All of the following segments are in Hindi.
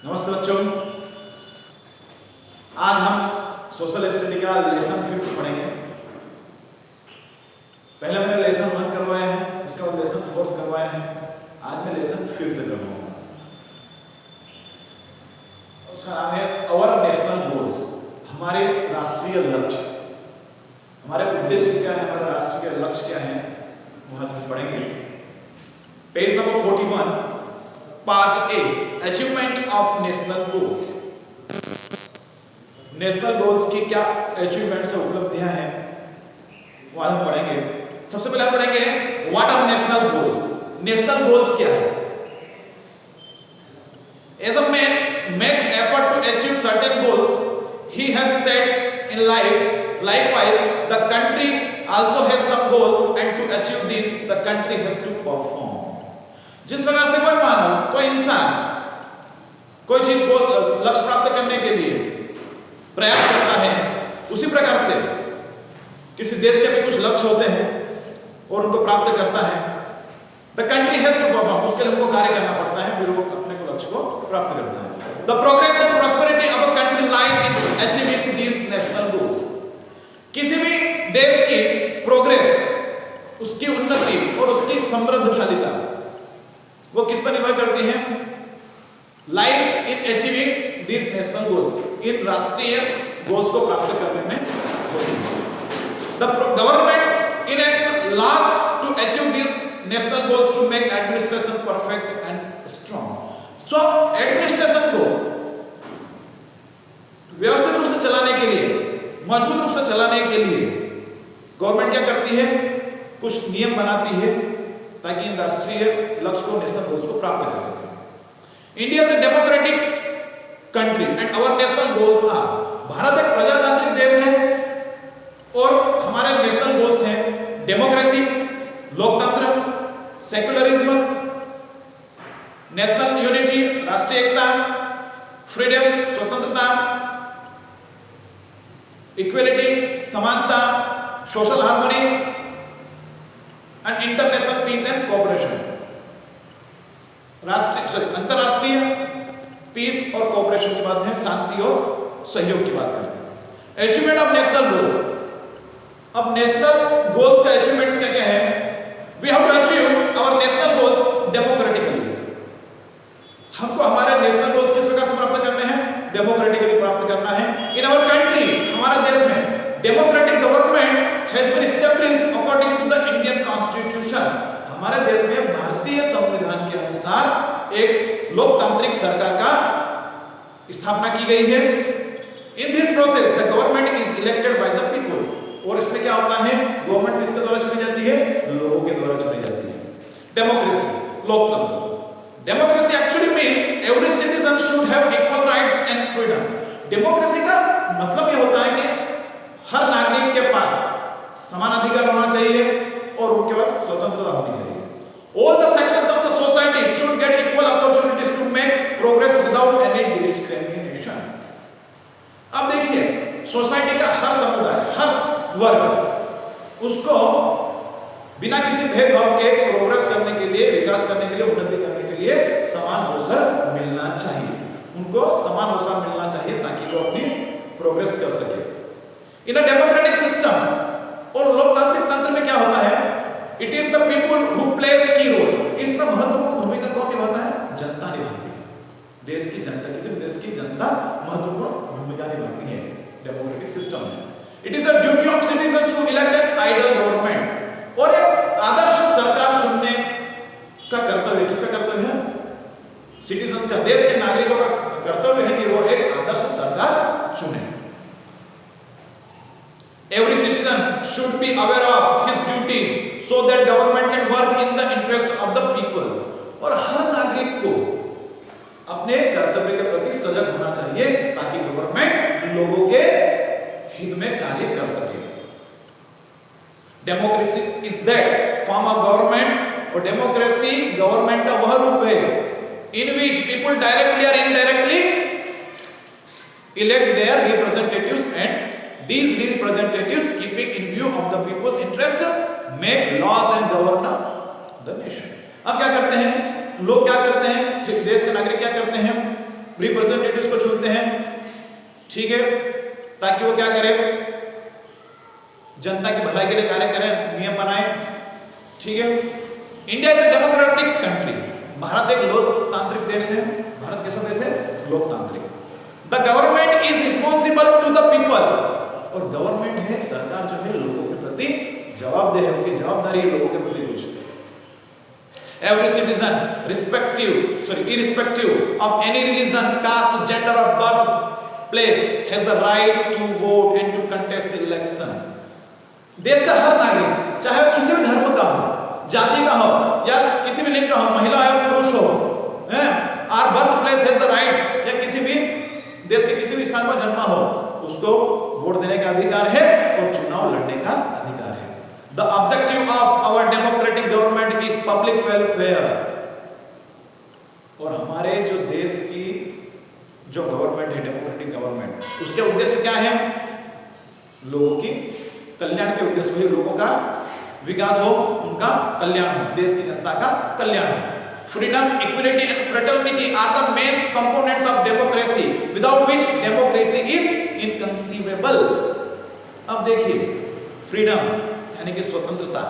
नमस्ते बच्चों, आज हम सोशल स्टडी का लेसन 5 पढ़ेंगे। पहले हमने लेसन 1 करवाया है, उसके बाद लेसन 4 करवाया है। आज मैं लेसन 5 करवाऊंगा। उसका नाम है अवर नेशनल गोल्स, हमारे राष्ट्रीय लक्ष्य। हमारे उद्देश्य क्या है, हमारे राष्ट्रीय लक्ष्य क्या है, वो आज हम पढ़ेंगे। Page number 41, part A, achievement of national goals. National goals की क्या अचीवमेंट्स और उपलब्धियां हैं वो आज हम पढ़ेंगे। सबसे पहले हम पढ़ेंगे what are national goals. National goals क्या है? As a man makes effort to achieve certain goals he has set in life, likewise the country also has some goals and to achieve these the country has to perform। जिस प्रकार से कोई मानव, कोई इंसान कोई चीज को लक्ष्य प्राप्त करने के लिए प्रयास करता है, उसी प्रकार से किसी देश के भी कुछ लक्ष्य होते हैं और उनको प्राप्त करता है। The country has to perform, उसके लिए उनको कार्य करना पड़ता है, फिर वो अपने को लक्ष्य को प्राप्त करता है। The progress and prosperity of a country lies in achieving these national goals. किसी भी देश की प्रोग्रेस, उसकी उन्नति और उसकी समृद्धशालीता वो किस पर निर्भर करती है? Lies in achieving this national goals, इन राष्ट्रीय गोल्स को प्राप्त करने में होती है। The government enacts laws to achieve this national goals to make administration perfect and strong. So administration को व्यवस्थित रूप से चलाने के लिए, मजबूत रूप से चलाने के लिए गवर्नमेंट क्या करती है? कुछ नियम बनाती है ताकि इन राष्ट्रीय लक्ष्य को, नेशनल गोल्स को प्राप्त कर सके। India is a democratic country and our national goals are. Bharat एक प्रजातांत्रिक देश है और हमारे नेशनल गोल्स हैं डेमोक्रेसी, लोकतंत्र, सेक्युलरिज्म, नेशनल यूनिटी, राष्ट्रीय एकता, फ्रीडम, स्वतंत्रता, इक्वलिटी, समानता, social harmony and international peace and cooperation. अंतरराष्ट्रीय पीस और कोऑपरेशन की बात है, शांति और सहयोग की बात करें। Achievement of national goals. अब नेशनल गोल्स का अचीवमेंट्स क्या क्या है? We have to achieve our national goals democratically. हमको हमारे नेशनल गोल्स किस प्रकार से प्राप्त करने हैं? डेमोक्रेटिकली प्राप्त करना है। इन आवर कंट्री, हमारे देश में democratic government has been established according to the Indian constitution. हमारे देश में भारतीय संविधान के अनुसार एक लोकतांत्रिक सरकार का स्थापना की गई है। In this process the government is elected by the people. और इसमें क्या होता है? गवर्नमेंट किसके द्वारा चुनी जाती है? लोगों के द्वारा चुनी जाती है। डेमोक्रेसी, लोकतंत्र। Democracy actually means every citizen should have equal rights and freedom. Democracy का मतलब यह होता है कि हर नागरिक के पास समान अधिकार होना चाहिए और उनके पास स्वतंत्रता होनी चाहिए। All the sections of the society should get equal opportunities to make progress without any discrimination। अब देखिए, सोसाइटी का हर समुदाय, हर वर्ग, उसको बिना किसी भेदभाव के प्रोग्रेस करने के लिए, विकास करने के लिए, उन्नति करने के लिए समान अवसर मिलना चाहिए। उनको समान अवसर मिलना चाहिए ताकि वो अपनी प्रोग्रेस कर सके। इन अ डेमोक्रेटिक सिस्टम, और लोकतांत्रिक तंत्र में क्या होता है? It is the people who plays की रोल। इसमें महत्वपूर्ण भूमिका कौन निभाता है? जनता निभाती है। देश की जनता, किसी भी देश की जनता महत्वपूर्ण भूमिका निभाती है डेमोक्रेटिक सिस्टम में। It is the duty of citizens to elect an ideal government. और एक आदर्श सरकार चुनने का कर्तव्य, किसका कर्तव्य है? सिटीजंस का, देश के नागरिकों का कर्तव्य है कि वो एक आदर्श सरकार चुने। Every citizen should be aware of his duties so that government can work in the interest of the people। और हर नागरिक को अपने कर्तव्य के प्रति सजग होना चाहिए ताकि गवर्नमेंट लोगों के हित में कार्य कर सके। Democracy is that form of government, और डेमोक्रेसी गवर्नमेंट का वह रूप है इन विच पीपल डायरेक्टली और indirectly elect their representatives and these representatives keeping in view of the people's interest make laws and govern the nation। अब क्या करते हैं लोग? क्या करते हैं? देश के नागरिक क्या करते हैं? रिप्रेजेंटेटिव्स को चुनते हैं, ठीक है, ताकि वो क्या करे, जनता की भलाई के लिए कार्य करें, नियम बनाए, ठीक है। India is a democratic country, Bharat एक लोकतांत्रिक देश है। भारत कैसा देश है? लोकतांत्रिक। The government is responsible to the people, और गवर्नमेंट है, सरकार जो है लोगों के प्रति जवाबदेह है, उनकी जवाबदारी है लोगों के प्रति कुछ। Every citizen, irrespective of any religion, caste, gender or birthplace, has the right to vote and to contest election. देश का हर नागरिक, चाहे वो किसी भी धर्म का हो, जाति का हो या किसी भी लिंग का हो, महिला हो या पुरुष हो, और birth place has the rights, या किसी भी देश के किसी भी स्थान पर जन्मा हो, उसको वोट देने का अधिकार है और चुनाव लड़ने का अधिकार है। The objective of our democratic government is public welfare, और हमारे जो देश की जो गवर्नमेंट है, डेमोक्रेटिक गवर्नमेंट, उसके उद्देश्य क्या है? लोगों की कल्याण के उद्देश्य भी, लोगों का विकास हो, उनका कल्याण हो, देश की जनता का कल्याण हो। Freedom, equality and fraternity are the main components of democracy, without which democracy is inconceivable. अब देखिए, फ्रीडम यानी कि स्वतंत्रता,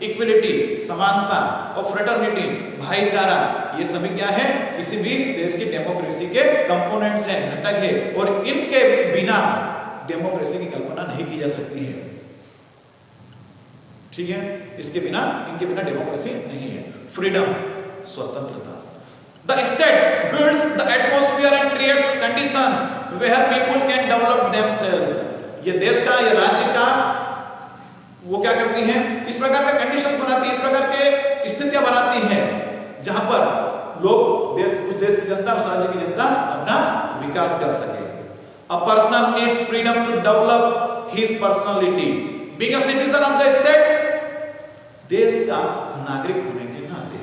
इक्विलिटी समानता, और फ्रेटर्निटी भाईचारा, ये सभी क्या है? किसी भी देश की डेमोक्रेसी के कंपोनेंट्स हैं, घटक है, और इनके बिना डेमोक्रेसी की कल्पना नहीं की जा सकती है, ठीक है। इसके बिना, इनके बिना डेमोक्रेसी नहीं है। फ्रीडम स्वतंत्रता। The state builds the atmosphere and creates conditions where people can develop themselves. ये देश का, ये राज्य का, वो क्या करती हैं? इस प्रकार के कंडीशंस बनाती है, इस प्रकार के स्थितियां बनाती हैं जहां पर लोग, उस देश की जनता, उस राज्य की जनता अपना विकास कर सके। A person needs freedom to develop his personality. Being a citizen of the state, देश का नागरिक होने के नाते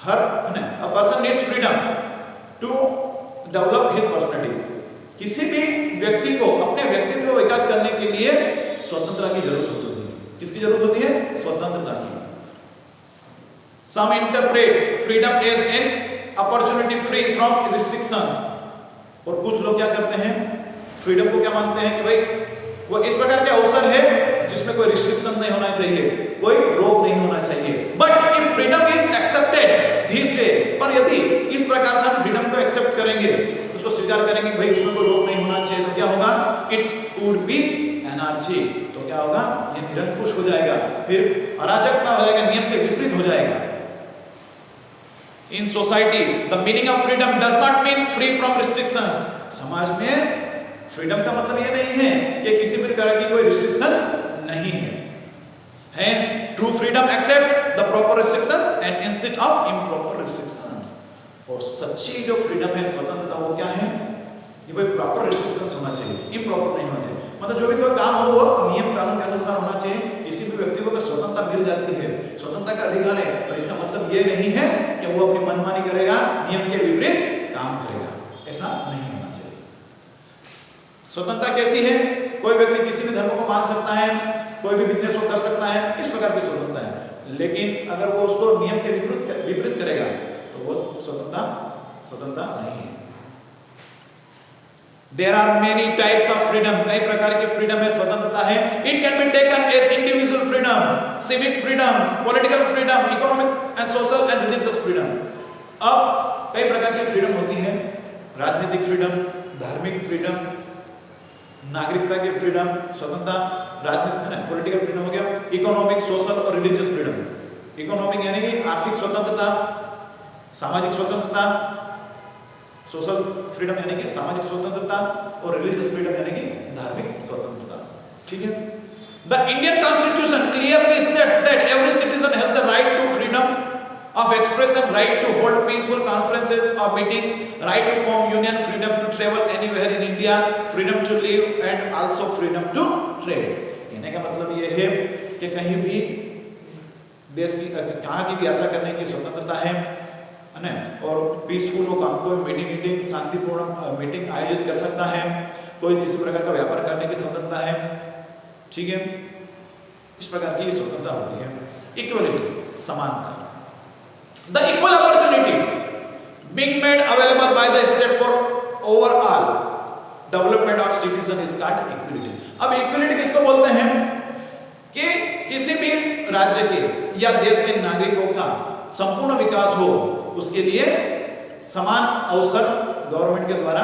a person needs freedom to develop his personality. किसी भी व्यक्ति को अपने व्यक्तित्व का विकास करने के लिए स्वतंत्रता की जरूरत होती है। किसकी जरूरत होती है? स्वतंत्रता की। Some interpret freedom as an opportunity free from restrictions. और कुछ लोग क्या करते हैं? फ्रीडम को क्या मानते हैं कि भाई वो इस प्रकार के अवसर है जिसमें कोई रिस्ट्रिक्शन नहीं होना चाहिए, कोई रोक नहीं होना चाहिए। But if freedom is accepted this way, पर यदि इस प्रकार से हम फ्रीडम को एक्सेप्ट करेंगे, उसको स्वीकार करेंगे कि भाई इसमें कोई रोक नहीं होना चाहिए, तो क्या होगा? इट वुड बी एनार्ची, तो क्या होगा? ये निरंकुश हो जाएगा, फिर अराजकता हो जाएगा, नियम के विपरीत हो जाएगा। In society the meaning of freedom does not mean free from restrictions. समाज में फ्रीडम का मतलब ये नहीं है कि किसी भी प्रकार की कोई रिस्ट्रिक्शन नहीं है। Hence, true freedom accepts the proper restrictions and instead of improper restrictions. और सच्ची जो फ्रीडम है, स्वतंत्रता, वो क्या है? ये कोई प्रॉपर रिस्ट्रिक्शंस होना चाहिए, इम्प्रॉपर नहीं होना चाहिए। मतलब जो भी कोई काम हो वो नियम कानून के अनुसार होना चाहिए। किसी भी व्यक्ति को स्वतंत्रता मिल जाती है, स्वतंत्रता का अधिकार है, तो इसका मतलब ये नहीं है कि वो अपनी मनमानी करेगा, नियम के विपरीत काम करेगा, ऐसा नहीं होना चाहिए। स्वतंत्रता कैसी है? कोई व्यक्ति किसी भी धर्म को मान सकता है, कोई भी बिजनेस को कर सकता है, इस प्रकार की स्वतंत्रता है। लेकिन अगर वो उसको नियम के विपरीत करेगा तो वो स्वतंत्रता नहीं है। There are many types of freedom. कई प्रकार की फ्रीडम है, स्वतंत्रता है। It can be taken as individual freedom, civic freedom, political freedom, economic and social and religious freedom. अब कई प्रकार की फ्रीडम होती है, राजनीतिक फ्रीडम, धार्मिक फ्रीडम, नागरिकता की फ्रीडम, स्वतंत्रता, राजनीतिक पॉलिटिकल फ्रीडम हो गया, इकोनॉमिक, सोशल और रिलीजियस फ्रीडम। इकोनॉमिक यानी कि आर्थिक स्वतंत्रता, सामाजिक स्वतंत्रता, सोशल फ्रीडम यानी कि सामाजिक स्वतंत्रता, और रिलीजियस फ्रीडम यानी कि धार्मिक स्वतंत्रता, ठीक है। The Indian constitution clearly states that every citizen has the right to freedom of expression, right to hold peaceful conferences or meetings, right to form union, freedom to travel anywhere in India, freedom to live and also freedom to trade. कहने का मतलब ये है कि कहीं भी देश की कहाँ की भी यात्रा करने की स्वतंत्रता है ना, और पीसफुल वो काम, कोई मीटिंग शांतिपूर्ण मीटिंग आयोजित कर सकता है, कोई किसी प्रकार का व्यापार करने की स्वतंत्रता है, ठीक है। इस प्रकार की स्वतंत्रता होती है। इक्वलिटी समानता, the equal opportunity being made available by the state for overall development of citizen is called equality. अब इक्वलिटी किसको बोलते हैं कि किसी भी राज्य के या देश के नागरिकों का संपूर्ण विकास हो, उसके लिए समान अवसर गवर्नमेंट के द्वारा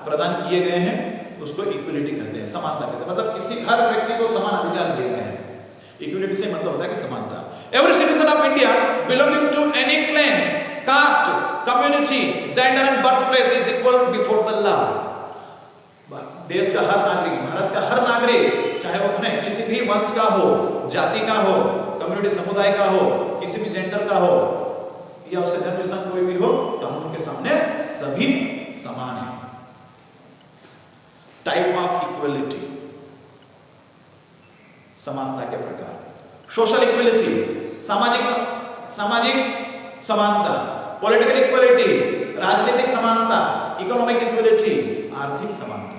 प्रदान किए गए हैं, उसको इक्वलिटी कहते हैं, समानता कहते हैं। मतलब किसी हर व्यक्ति को समान अधिकार दिए गए हैं। इक्वलिटी से मतलब होता है कि समानता। Every citizen of India belonging to any clan, caste, community, gender and birth place is equal before the law. देश का हर नागरिक, भारत का हर नागरिक, चाहे वो किसी भी वंश का हो, जाति का हो, कम्युनिटी समुदाय का हो, किसी भी जेंडर का हो या उसका जन्म स्थान कोई भी हो, कानून के सामने सभी समान हैं। टाइप ऑफ इक्वलिटी, समानता के प्रकार। सोशल इक्वलिटी, सामाजिक समानता। पॉलिटिकल इक्वलिटी, राजनीतिक समानता। इकोनॉमिक इक्वलिटी, आर्थिक समानता।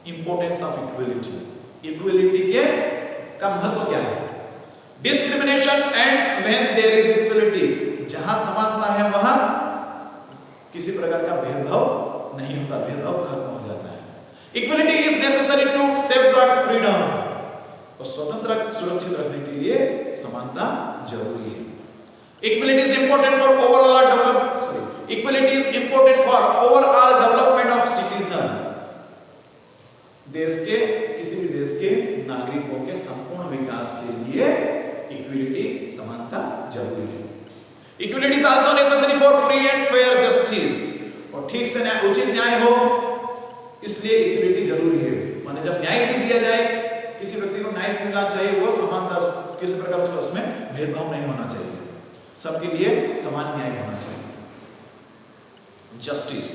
इंपॉर्टेंस ऑफ इक्वलिटी, इक्वलिटी के का महत्व क्या है? Discrimination ends when there is equality, जहां समानता है वहां किसी प्रकार का भेदभाव नहीं होता, भेदभाव खत्म हो जाता है। Equality is necessary to safeguard freedom, और स्वतंत्र सुरक्षित रखने के लिए समानता जरूरी है। Equality is important for overall development, equality is important for overall development of citizen, देश के किसी भी देश के नागरिकों के संपूर्ण विकास के लिए इक्वलिटी, समानता जरूरी है। Equality is also necessary for free and fair justice, और ठीक से उचित न्याय हो, इसलिए इक्वलिटी जरूरी है। माने जब न्याय भी दिया जाए, किसी व्यक्ति को न्याय मिलना चाहिए, वो समानता, किसी प्रकार का उसमें भेदभाव नहीं होना चाहिए, सबके लिए समान न्याय होना चाहिए। जस्टिस,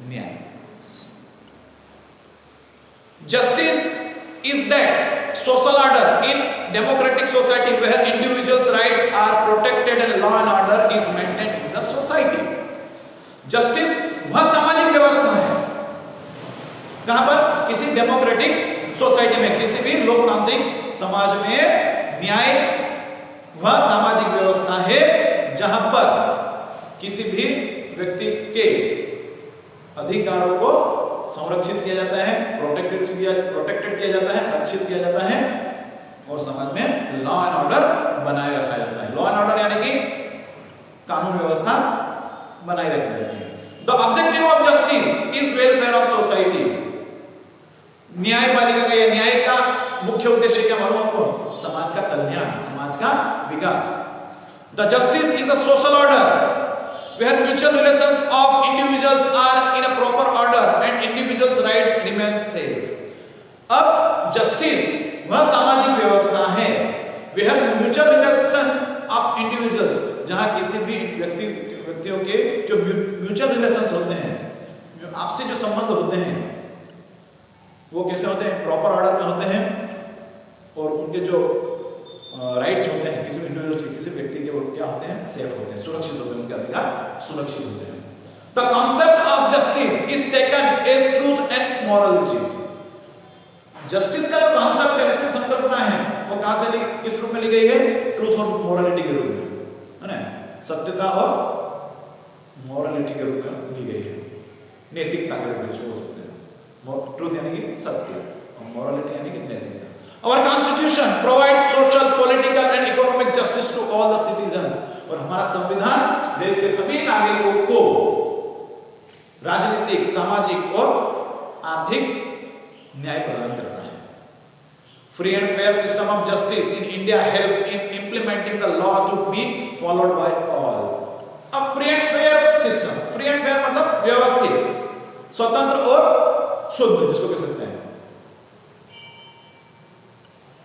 न्याय। Justice is that social order in democratic society where individuals' rights are protected and law and order is maintained in the society. Justice वह सामाजिक व्यवस्था है, कहां पर? किसी डेमोक्रेटिक सोसाइटी में, किसी भी लोकतांत्रिक समाज में न्याय वह सामाजिक व्यवस्था है जहां पर किसी भी व्यक्ति के अधिकारों को संरक्षित किया जाता है, प्रोटेक्टेड किया जाता है, रक्षित किया जाता है, और समाज में लॉ एंड ऑर्डर बनाए रखा जाता है। लॉ एंड ऑर्डर यानी कि कानून व्यवस्था बनाए रखी जाती है। The objective of justice is welfare of society, न्यायपालिका का या न्याय का मुख्य उद्देश्य क्या मालूम आपको? समाज का कल्याण, समाज का विकास। The justice is a social order where mutual relations of individuals are in a proper order and individuals' rights remain safe. अब justice वह सामाजिक व्यवस्था है where mutual relations of individuals, जहां किसी भी व्यक्तियों के जो mutual relations होते हैं, आपसे जो संबंध होते हैं, वो कैसे होते हैं? प्रॉपर ऑर्डर में होते हैं, और उनके जो राइट्स होते हैं किसी इंडिविजुअल से, किसी व्यक्ति के, वो क्या होते हैं? सेफ होते हैं, सुरक्षित होते हैं, उनके अधिकार सुरक्षित होते हैं। The concept of justice is taken as truth and morality, justice का जो कॉन्सेप्ट है, इसकी संकल्पना है, वो कहां से किस रूप में ली गई है? ट्रूथ और मॉरलिटी के रूप में, है ना? सत्यता और मॉरलिटी के रूप में ली गई है, नैतिकता के रूप में बोल सकते हैं। ट्रूथ यानी कि सत्य, और मॉरलिटी यानी कि नैतिकता। Our constitution provides social, political and economic justice to all the citizens, और हमारा संविधान देश के सभी नागरिकों को राजनीतिक, सामाजिक और आर्थिक न्याय प्रदान करता है। Free and fair system of justice in India helps in implementing the law to be followed by all. अब free and fair system, free and fair मतलब व्यवस्थित, स्वतंत्र और शुद्ध, जिसको कह सकते हैं,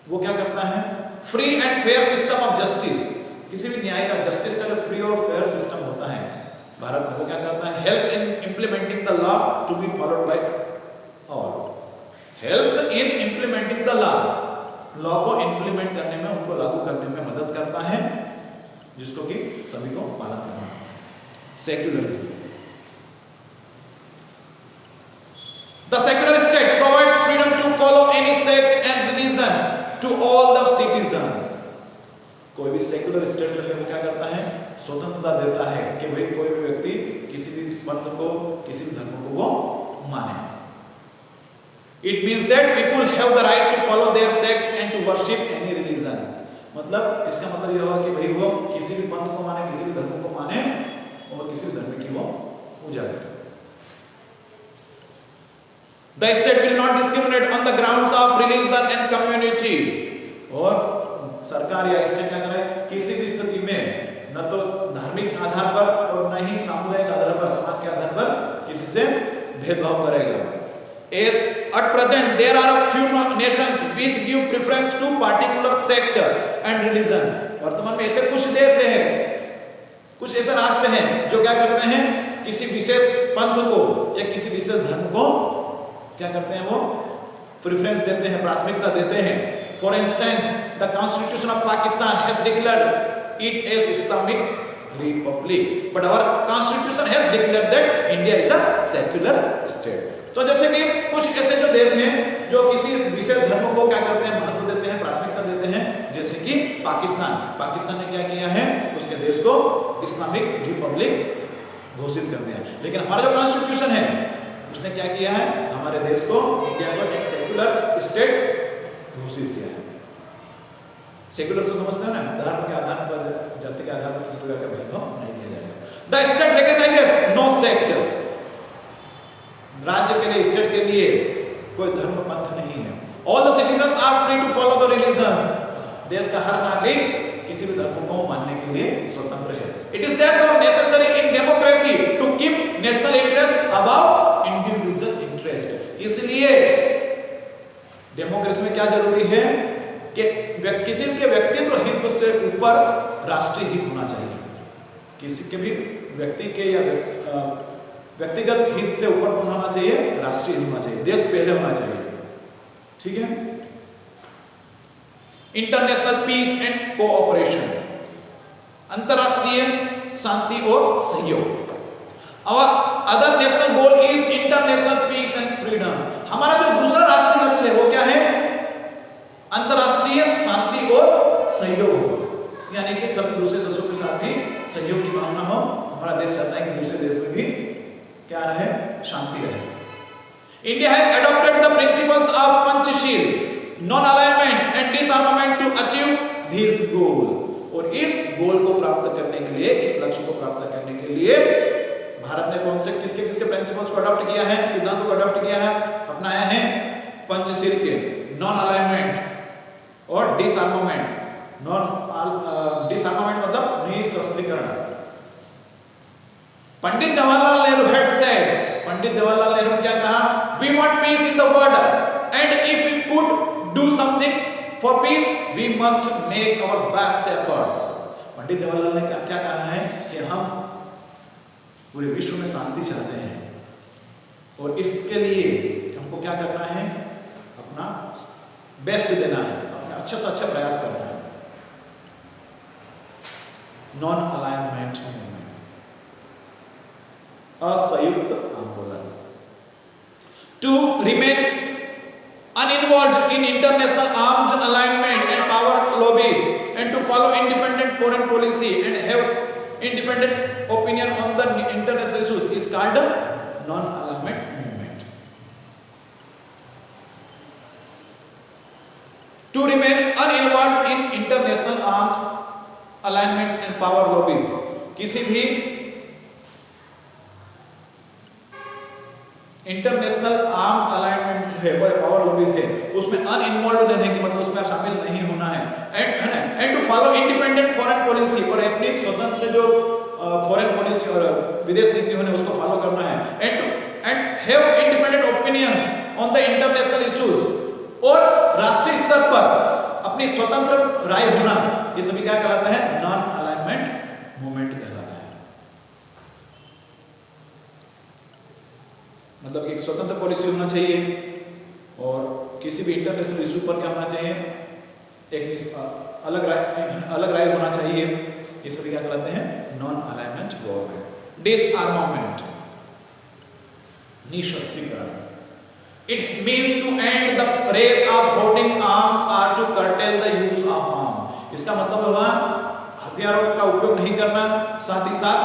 वो क्या करता है? Free and fair system of justice, किसी भी न्याय का, जस्टिस का जो फ्री और फेयर सिस्टम होता है भारत में, वो क्या करता है? Helps in implementing the law to be followed by all, helps in implementing the law को इंप्लीमेंट करने में, उनको लागू करने में मदद करता है, जिसको कि सभी को पालन करना है। Secularism, the secular state provides freedom to follow any sect and religion to all the citizen, कोई भी सेक्युलर स्टेट जो है वो क्या करता है? स्वतंत्रता देता है कि भाई कोई भी व्यक्ति किसी भी पंथ को, किसी भी धर्म को वो माने। It means that people have the right to follow their sect and to worship any religion. मतलब इसका मतलब यह होगा कि भाई वो किसी भी पंथ को माने, किसी भी धर्म को माने और किसी भी धर्म की वो पूजा करे। The state will not discriminate on the grounds of religion and community. और सरकार या स्टेट क्या करे, किसी भी स्थिति में न तो धार्मिक आधार पर और न ही सामुदायिक आधार पर, समाज के आधार पर किसी से भेदभाव करेगा। At present, there are a few nations which give preference to particular sect and religion. वर्तमान में ऐसे कुछ देश हैं, कुछ ऐसे राष्ट्र हैं जो क्या करते हैं, किसी विशेष पंथ को या किसी विशेष धर्म को क्या करते हैं, वो प्रेफरेंस देते हैं, प्राथमिकता देते हैं। For instance, the Constitution of Pakistan has declared it as Islamic Republic, but our Constitution has declared that India is a secular state. तो जैसे कि कुछ ऐसे जो देश हैं जो किसी विशेष धर्म को क्या करते हैं, महत्व देते हैं, प्राथमिकता देते हैं, जैसे कि पाकिस्तान ने क्या किया है, उसके देश को इस्लामिक रिपब्लिक घोषित कर दिया। लेकिन हमारा जो कॉन्स्टिट्यूशन है उसने क्या किया है, हमारे देश को, इंडिया को एक सेक्युलर स्टेट घोषित किया है। सेक्युलर से समझते हैं ना, धर्म के आधार पर, जाति के आधार पर किसी प्रकार का भेदभाव नहीं किया जाएगा। The state recognises no sect, राज्य के लिए, स्टेट के लिए कोई धर्म पंथ नहीं है। All the citizens are free to follow the religions. देश का हर नागरिक किसी भी धर्म को मानने के लिए स्वतंत्र है। It is therefore necessary in democracy to keep national interest above individual interest. इसलिए डेमोक्रेसी में क्या जरूरी है कि किसी के व्यक्तित्व हित से ऊपर राष्ट्रीय हित होना चाहिए। किसी के भी व्यक्ति के या व्यक्तिगत हित से ऊपर कौन होना चाहिए, राष्ट्रीय हित होना चाहिए, देश पहले होना चाहिए। ठीक है। इंटरनेशनल पीस एंड कोऑपरेशन, अंतरराष्ट्रीय शांति और सहयोग। Other national goal is international peace and freedom. हमारा जो दूसरा राष्ट्रीय लक्ष्य है वो क्या है, अंतरराष्ट्रीय शांति और सहयोग, यानी कि सब दूसरे देशों के साथ भी सहयोग की भावना हो। हमारा देश चाहता है कि दूसरे देश में भी क्या रहे, शांति रहे। India has adopted the principles of Panchsheel, non alignment and disarmament to achieve this goal. और इस गोल को प्राप्त करने के लिए, इस लक्ष्य को प्राप्त करने के लिए भारत ने कौन से किसके प्रिंसिपल्स को अडॉप्ट किया है, सिद्धांतों को अडॉप्ट किया है, अपनाया है, पंचशील के, नॉन अलाइनमेंट और डिसआर्मामेंट। डिसआर्मामेंट मतलब निशस्त्रीकरण। पंडित जवाहरलाल नेहरू had said, पंडित जवाहरलाल नेहरू ने क्या कहा, we want peace in the world and if we could do something for peace we must make our best efforts। Pandit Jawaharlal ने क्या कहा है कि हम पूरे विश्व में शांति चाहते हैं और इसके लिए हमको क्या करना है, अपना बेस्ट देना है, अपना अच्छा से अच्छा प्रयास करना है। नॉन अलाइनमेंट मूवमेंट, असंयुक्त आंदोलन। To remain uninvolved in international armed alignment and power lobbies and to follow independent foreign policy and have independent opinion on the international issues is called non-alignment movement. To remain uninvolved in international armed alignments and power lobbies, किसी भी इंटरनेशनल आर्म अलाइनमेंट है, पावर लॉबीज है, उसमें अनइन्वॉल्व रहने की मतलब उसमें शामिल नहीं होना है। And to follow independent foreign policy, और अपनी स्वतंत्र जो फॉरेन पॉलिसी और विदेश नीति होने उसको फॉलो करना है। And have independent opinions on the international issues, और राष्ट्रीय स्तर पर अपनी स्वतंत्र राय होना, ये सभी क्या कहलाता है, नॉन अलाइनमेंट मूवमेंट कहलाता है। मतलब एक स्वतंत्र पॉलिसी होना चाहिए और किसी भी इंटरनेशनल इशू पर क्या होना चाहिए, एक अलग राय होना चाहिए। ये सभी क्या कहलाते हैं, नॉन अलाइनमेंट गवर्नमेंट। डिसआर्मामेंट, निशस्त्रीकरण। It means to end the race of holding arms और to curtail the use of arm. इसका मतलब हुआ हथियारों का उपयोग नहीं करना, साथ ही साथ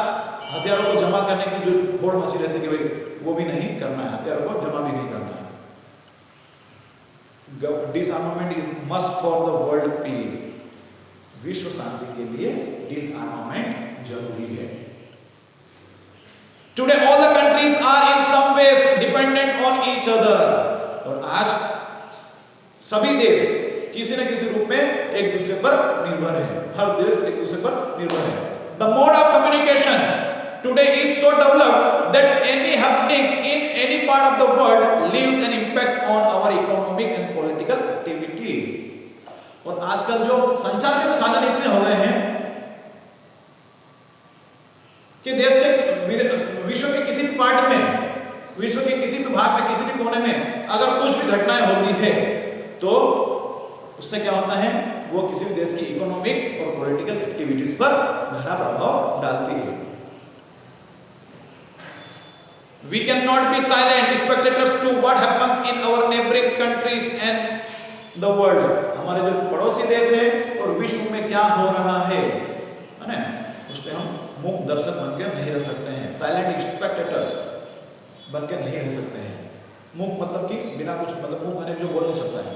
हथियारों को जमा करने की जो होड़ मची रहती है कि भाई वो भी नहीं करना है, हथियारों को जमा भी नहीं करना है। Disarmament is must for the world peace. विश्व शांति के लिए डिसआर्मामेंट जरूरी है। Today all the countries are in some ways dependent on each other. और आज सभी देश किसी न किसी रूप में एक दूसरे पर निर्भर है, हर देश एक दूसरे पर निर्भर है। The mode of communication today is so developed that any happenings in any part of the world leaves an impact on our economic and political activities. और आजकल जो संचार के साधन इतने हो गए हैं कि देश के विश्व के किसी भी पार्ट में, विश्व के किसी भी भाग में, किसी भी कोने में अगर कुछ भी घटनाएं होती है तो उससे क्या होता है, वो किसी भी देश की इकोनॉमिक और पॉलिटिकल एक्टिविटीज पर गहरा प्रभाव डालती है। We cannot be silent spectators to what happens in our neighboring countries and the world। हमारे जो पड़ोसी देश है और विश्व में क्या हो रहा है ना, उस पर हम मूक दर्शक बनकर नहीं रह सकते हैं, साइलेंट स्पेक्टेटर्स बनकर नहीं रह सकते हैं। मूक मतलब कि बिना कुछ, मतलब मूक मैंने जो बोल नहीं सकता है,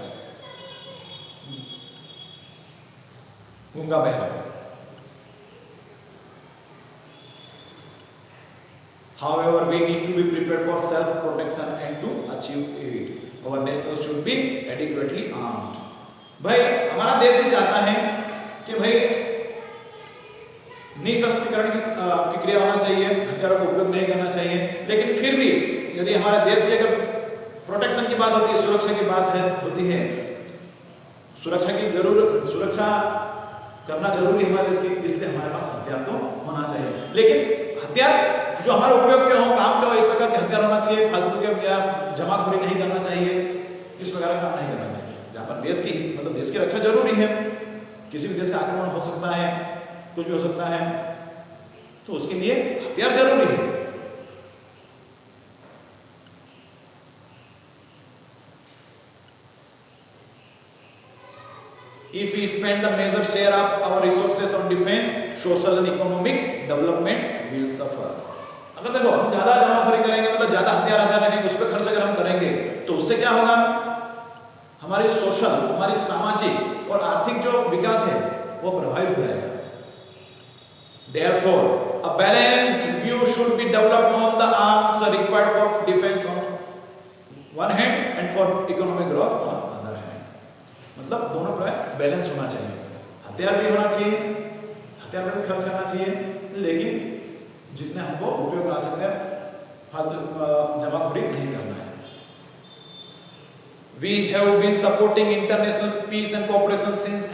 गूंगा बहरा। However, we need to be prepared for self-protection and to achieve it, our nationals should be adequately armed। भाई हमारा देश भी चाहता है कि भाई निशस्त्रीकरण की क्रिया होना चाहिए, हथियारों का उपयोग नहीं करना चाहिए, लेकिन फिर भी यदि हमारे देश की अगर प्रोटेक्शन की बात होती है, सुरक्षा की बात होती है, सुरक्षा की सुरक्षा करना जरूरी है हमारे देश की, इसलिए हमारे पास हथियार तो होना चाहिए। लेकिन हथियार जो हमारे उपयोग के हो, काम के हो, इस प्रकार के हथियार होना चाहिए, फालतू के या जमाखोरी नहीं करना चाहिए, इस प्रकार का काम नहीं करना चाहिए। जहाँ पर देश की, मतलब देश की रक्षा जरूरी है, किसी भी देश का आक्रमण हो सकता है, कुछ भी हो सकता है, तो उसके लिए हथियार जरूरी है। If we spend the major share of our resources on defense, social and economic development will suffer। अगर देखो हम ज्यादा जमाखोरी करेंगे, मतलब ज्यादा हथियार रखेंगे, उस पर खर्च अगर हम करेंगे तो उससे क्या होगा, हमारी सोशल, हमारी सामाजिक और आर्थिक जो विकास है वो प्रभावित हो जाएगा। Therefore, a balanced view should be developed on the arms required for defense on one hand and for economic growth on other hand। मतलब दोनों पर बैलेंस होना चाहिए, हथियार भी होना चाहिए, हथियार पर भी खर्च करना चाहिए, लेकिन जितने हमको उपयोग आ सकते हैं फालतू जमाखोरी नहीं करना है। We have been supporting international peace and cooperation since